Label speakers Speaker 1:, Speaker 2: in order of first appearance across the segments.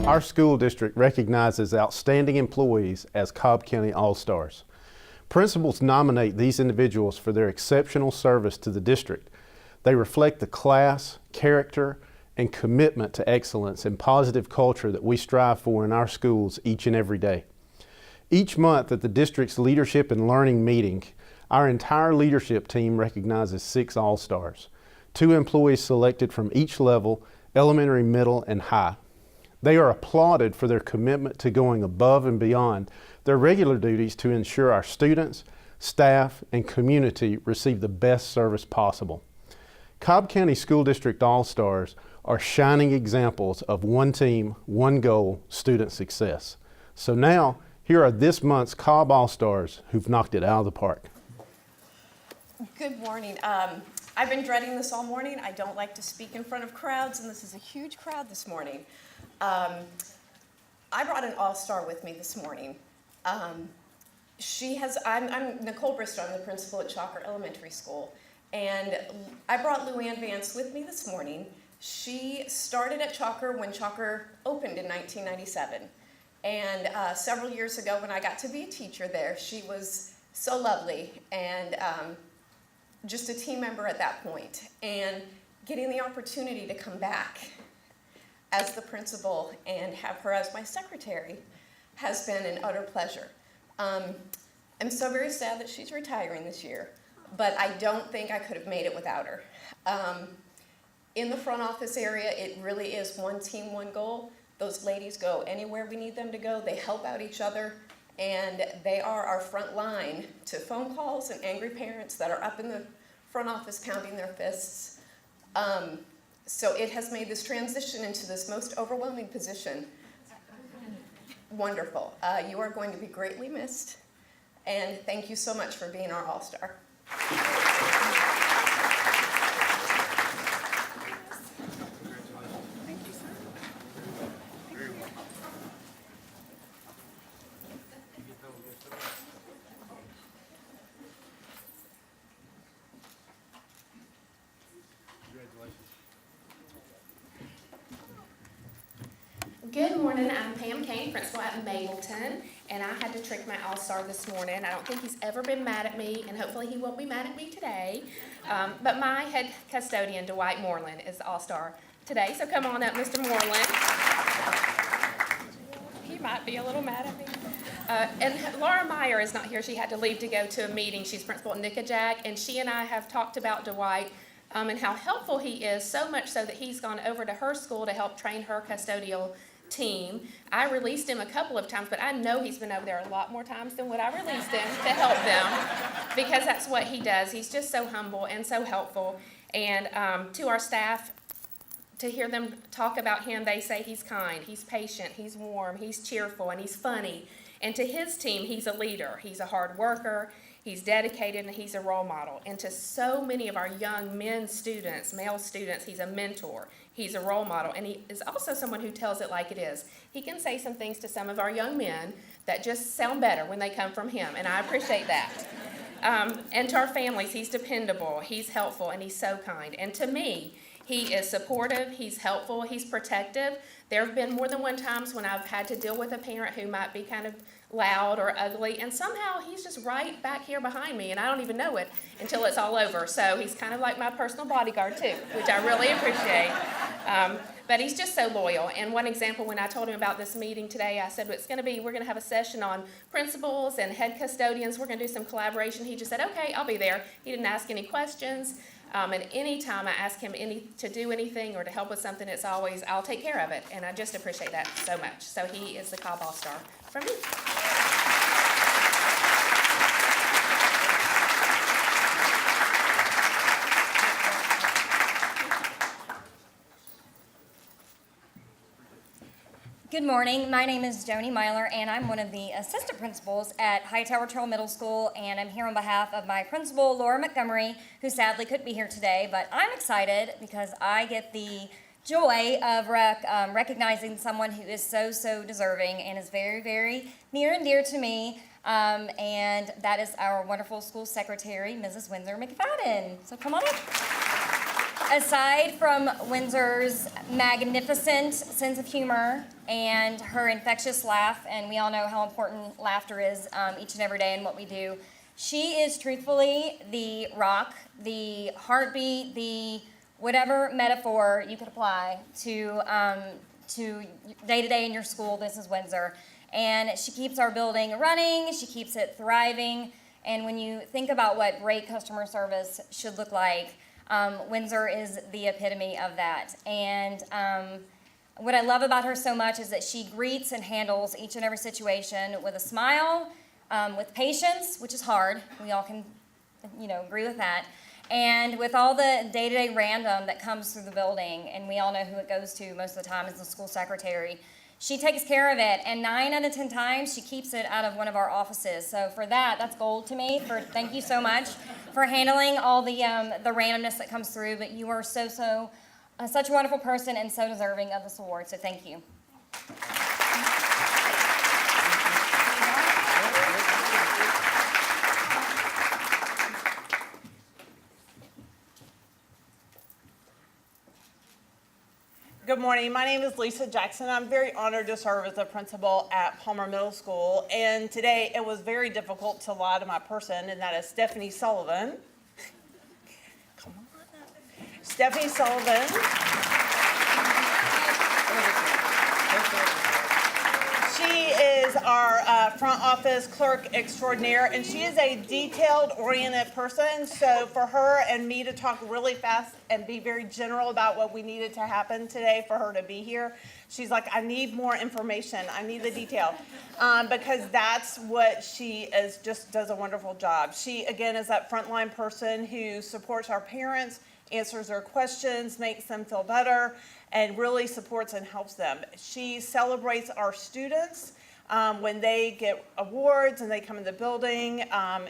Speaker 1: our school district recognizes outstanding employees as Cobb County All-Stars. Principals nominate these individuals for their exceptional service to the district. They reflect the class, character, and commitment to excellence and positive culture that we strive for in our schools each and every day. Each month at the district's Leadership and Learning meeting, our entire leadership team recognizes 6 All-Stars, 2 employees selected from each level, elementary, middle, and high. They are applauded for their commitment to going above and beyond their regular duties to ensure our students, staff, and community receive the best service possible. Cobb County School District All-Stars are shining examples of one team, one goal, student success. So now, here are this month's Cobb All-Stars who've knocked it out of the park.
Speaker 2: Good morning. I've been dreading this all morning. I don't like to speak in front of crowds, and this is a huge crowd this morning. I brought an all-star with me this morning. I'm Nicole Bristow. I'm the principal at Chalker Elementary School, and I brought Luann Vance with me this morning. She started at Chalker when Chalker opened in 1997, and several years ago when I got to be a teacher there, she was so lovely and just a team member at that point, and getting the opportunity to come back as the principal and have her as my secretary has been an utter pleasure. I'm so very sad that she's retiring this year, but I don't think I could have made it without her. In the front office area, it really is one team, one goal. Those ladies go anywhere we need them to go. They help out each other, and they are our front line to phone calls and angry parents that are up in the front office pounding their fists. So it has made this transition into this most overwhelming position wonderful. You are going to be greatly missed, and thank you so much for being our all-star.
Speaker 3: Good morning, I'm Pam Kane, principal at Mableton, and I had to trick my all-star this morning. I don't think he's ever been mad at me, and hopefully he won't be mad at me today. But my head custodian, Dwight Moreland, is the all-star today, so come on up, Mr. Moreland. He might be a little mad at me. And Laura Meyer is not here. She had to leave to go to a meeting. She's principal at Nickajack, and she and I have talked about Dwight and how helpful he is, so much so that he's gone over to her school to help train her custodial team. I released him a couple of times, but I know he's been over there a lot more times than what I released him to help them, because that's what he does. He's just so humble and so helpful. And to our staff, to hear them talk about him, they say he's kind, he's patient, he's warm, he's cheerful, and he's funny. And to his team, he's a leader. He's a hard worker, he's dedicated, and he's a role model. And to so many of our young men students, male students, he's a mentor. He's a role model, and he is also someone who tells it like it is. He can say some things to some of our young men that just sound better when they come from him, and I appreciate that. And to our families, he's dependable, he's helpful, and he's so kind. And to me, he is supportive, he's helpful, he's protective. There have been more than one times when I've had to deal with a parent who might be kind of loud or ugly, and somehow he's just right back here behind me, and I don't even know it until it's all over. So he's kind of like my personal bodyguard too, which I really appreciate. But he's just so loyal. And one example, when I told him about this meeting today, I said, we're going to have a session on principals and head custodians. We're going to do some collaboration. He just said, okay, I'll be there. He didn't ask any questions. And anytime I ask him to do anything or to help with something, it's always, I'll take care of it. And I just appreciate that so much. So he is the Cobb All-Star from me.
Speaker 4: Good morning. My name is Joni Myler, and I'm one of the assistant principals at Hightower Trail Middle School, and I'm here on behalf of my principal, Laura Montgomery, who sadly couldn't be here today, but I'm excited because I get the joy of recognizing someone who is so deserving and is very, very near and dear to me, and that is our wonderful school secretary, Mrs. Windsor McFadden. So come on up. Aside from Windsor's magnificent sense of humor and her infectious laugh, and we all know how important laughter is each and every day in what we do, she is truthfully the rock, the heartbeat, the whatever metaphor you could apply to day-to-day in your school. This is Windsor. And she keeps our building running, she keeps it thriving, and when you think about what great customer service should look like, Windsor is the epitome of that. And what I love about her so much is that she greets and handles each and every situation with a smile, with patience, which is hard. We all can, agree with that. And with all the day-to-day random that comes through the building, and we all know who it goes to most of the time is the school secretary, she takes care of it, and 9 out of 10 times she keeps it out of one of our offices. So for that, that's gold to me. Thank you so much for handling all the randomness that comes through. But you are such a wonderful person and so deserving of this award. So thank you.
Speaker 5: Good morning. My name is Lisa Jackson. I'm very honored to serve as a principal at Palmer Middle School. And today it was very difficult to lie to my person, and that is Stephanie Sullivan. Come on up. Stephanie Sullivan. She is our front office clerk extraordinaire, and she is a detailed-oriented person. So for her and me to talk really fast and be very general about what we needed to happen today for her to be here, she's like, I need more information. I need the detail. Because that's what she is, just does a wonderful job. She, again, is that frontline person who supports our parents, answers their questions, makes them feel better, and really supports and helps them. She celebrates our students when they get awards and they come in the building.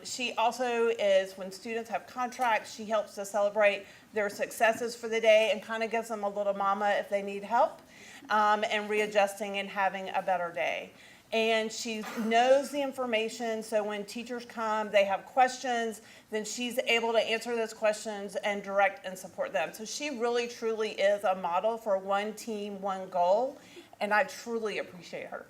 Speaker 5: She also is, when students have contracts, she helps to celebrate their successes for the day and kind of gives them a little mama if they need help, and readjusting and having a better day. And she knows the information, so when teachers come, they have questions, then she's able to answer those questions and direct and support them. So she really, truly is a model for one team, one goal, and I truly appreciate her.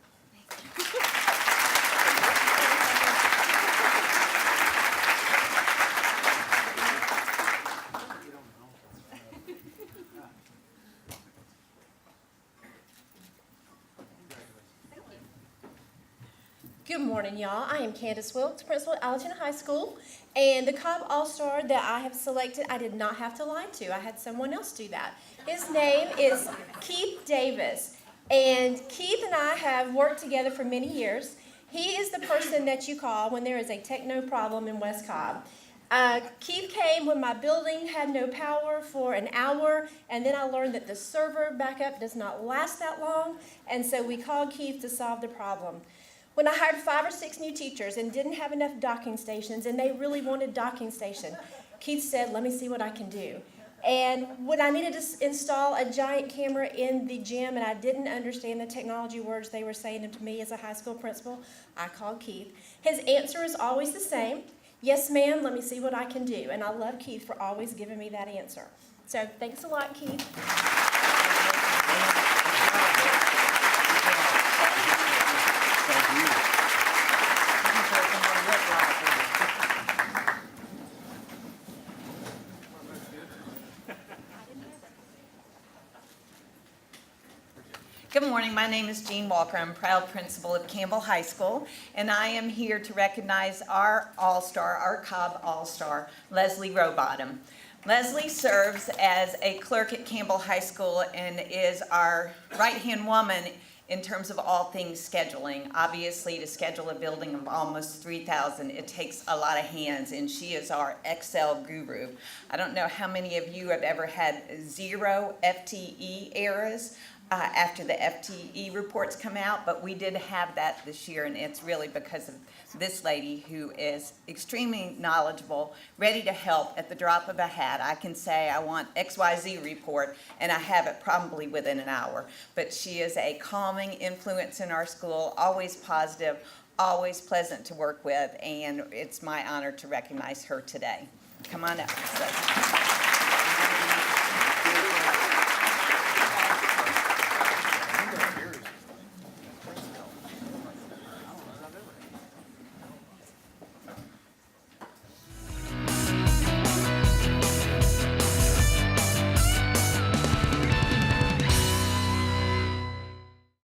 Speaker 2: Good morning, y'all. I am Candace Wilkes, principal at Allerton High School, and the Cobb All-Star that I have selected, I did not have to lie to. I had someone else do that. His name is Keith Davis, and Keith and I have worked together for many years. He is the person that you call when there is a techno problem in West Cobb. Keith came when my building had no power for an hour, and then I learned that the server backup does not last that long, and so we called Keith to solve the problem. When I hired 5 or 6 new teachers and didn't have enough docking stations, and they really wanted docking station, Keith said, let me see what I can do. And when I needed to install a giant camera in the gym and I didn't understand the technology words they were saying to me as a high school principal, I called Keith. His answer is always the same. Yes, ma'am, let me see what I can do. And I love Keith for always giving me that answer. So thanks a lot, Keith.
Speaker 6: Good morning, my name is Jean Walker. I'm proud principal of Campbell High School, and I am here to recognize our All-Star, our Cobb All-Star, Leslie Rowbottom. Leslie serves as a clerk at Campbell High School and is our right-hand woman in terms of all things scheduling. Obviously, to schedule a building of almost 3,000, it takes a lot of hands, and she is our Excel guru. I don't know how many of you have ever had 0 FTE errors after the FTE reports come out, but we did have that this year, and it's really because of this lady who is extremely knowledgeable, ready to help at the drop of a hat. I can say I want XYZ report, and I have it probably within an hour. But she is a calming influence in our school, always positive, always pleasant to work with, and it's my honor to recognize her today. Come on up.
Speaker 7: Cheers, man.